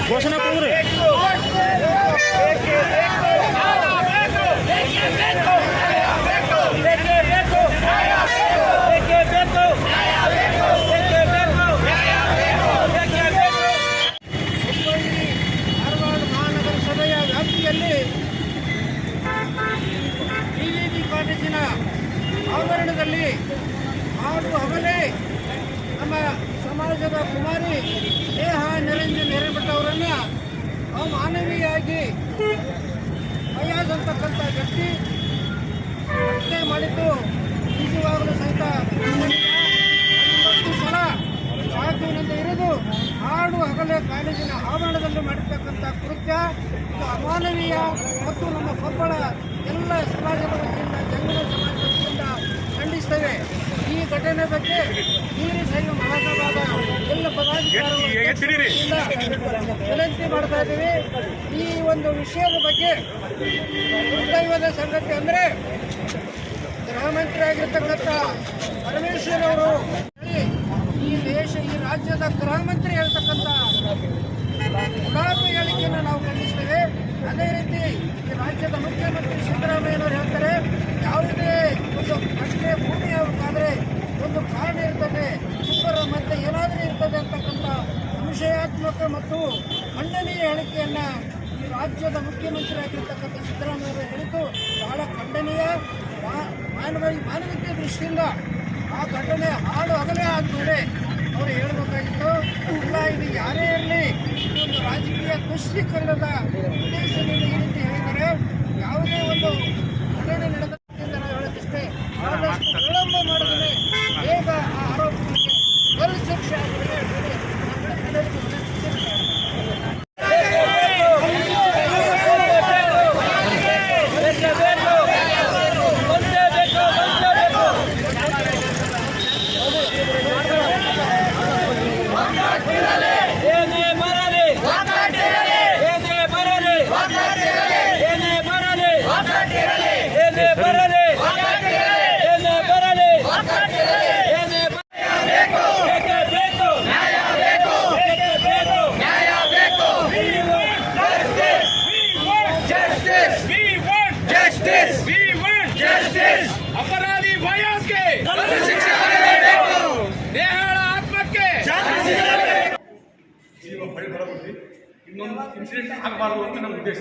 ಘೋಷಣೆ ಕೊಡ್ರಿ. ಧಾರವಾಡ ಮಹಾನಗರ ಸಭೆಯ ವ್ಯಾಪ್ತಿಯಲ್ಲಿ ಡಿವಿಜಿ ಕಾಲೇಜಿನ ಆವರಣದಲ್ಲಿ ಹಾಡು ಹಗಲೇ ನಮ್ಮ ಸಮಾಜದ ಕುಮಾರಿ ನೇಹ ನಿರಂಜನ್ ಹಿರೇಮಠ ಅವರನ್ನು ಅಮಾನವೀಯವಾಗಿ ಫಯಾಜ್ ಅಂತಕ್ಕಂಥ ವ್ಯಕ್ತಿ ಹತ್ಯೆ ಮಾಡಿದ್ದು ನಿಜವಾಗಲೂ ಸಹಿತ ಇನ್ನೊಂದು ಸಲ ಚಾಕುವಿನಿಂದ ಇರಿದು ಹಾಡು ಹಗಲೇ ಕಾಲೇಜಿನ ಆವರಣದಲ್ಲಿ ಮಾಡಿರ್ತಕ್ಕಂಥ ಕೃತ್ಯ ಇದು ಅಮಾನವೀಯ ಮತ್ತು ನಮ್ಮ ಕೊಪ್ಪಳ ಎಲ್ಲ ಸಮಾಜದ ವತಿಯಿಂದ ಜಂಗಮ ಸಮಾಜದ ವತಿಯಿಂದ ಖಂಡಿಸ್ತೇವೆ. ಈ ಘಟನೆ ಬಗ್ಗೆ ವೀರಶೈವ ಮಹಾಸಭಾದ ಎಲ್ಲ ಪದಾಧಿಕಾರಿಗಳು ವಿನಂತಿ ಮಾಡ್ತಾ ಇದ್ದೀವಿ. ಈ ಒಂದು ವಿಷಯದ ಬಗ್ಗೆ ದುರ್ದೈವದ ಸಂಗತಿ ಅಂದರೆ ಗೃಹ ಮಂತ್ರಿ ಆಗಿರ್ತಕ್ಕಂಥ ಪರಮೇಶ್ವರ್ ಅವರು ಈ ರಾಜ್ಯದ ಗೃಹ ಮಂತ್ರಿ ಹೇಳ್ತಕ್ಕಂಥ ಉಡಾಫೆ ಹೇಳಿಕೆಯನ್ನು ನಾವು ಖಂಡಿಸ್ತೇವೆ. ಅದೇ ರೀತಿ ಈ ರಾಜ್ಯದ ಮುಖ್ಯಮಂತ್ರಿ ಸಿದ್ದರಾಮಯ್ಯನವರು ಹೇಳ್ತಾರೆ, ಯಾವುದೇ ಒಂದು ಅಷ್ಟೇ ಭೂಮಿ ಆಗಬೇಕಾದ್ರೆ ಒಂದು ಕಾರಣ ಇರ್ತದೆ, ಇಬ್ಬರ ಮಧ್ಯೆ ಏನಾದರೂ ಇರ್ತದೆ ಅಂತಕ್ಕಂಥ ಸಂಶಯಾತ್ಮಕ ಮತ್ತು ಖಂಡನೀಯ ಹೇಳಿಕೆಯನ್ನು ಈ ರಾಜ್ಯದ ಮುಖ್ಯಮಂತ್ರಿ ಆಗಿರ್ತಕ್ಕಂಥ ಸಿದ್ದರಾಮಯ್ಯವರು ಹೇಳಿದ್ದು ಬಹಳ ಖಂಡನೀಯ. ಮಾನವೀಯತೆ ದೃಷ್ಟಿಯಿಂದ ಆ ಘಟನೆ ಹಾಡು ಹಗಲೇ ಆದಮೇಲೆ ಅವರು ಹೇಳಬೇಕಾಗಿತ್ತು. ಇಲ್ಲ, ಇದು ಯಾರೇ ಇರಲಿ, ಇದೊಂದು ರಾಜಕೀಯ ತುಷ್ಟೀಕರಣದ ಉದ್ದೇಶದಿಂದ ಈ ರೀತಿ ಹೇಳಿದರೆ ಯಾವುದೇ ಒಂದು ಘಟನೆ ನಡೆದದಿಂದ ನಾವು ಹೇಳೋದಿಷ್ಟೇ, ಆದಷ್ಟು ವಿಳಂಬ ಮಾಡಿದರೆ ಬೇಗ ಆ ಆರೋಪಗಳಿಗೆ ಗಲ್ಲು ಶಿಕ್ಷೆ ಆಗಿದೆ. अपराधी फयाज के ನೇಹಾಳ ಆತ್ಮಕ್ಕೆ ಇನ್ನೊಂದು ಇನ್ಸಿಡೆಂಟ್ ಆಗಬಾರದು ಅಂತ ನಮ್ಮ ಉದ್ದೇಶ.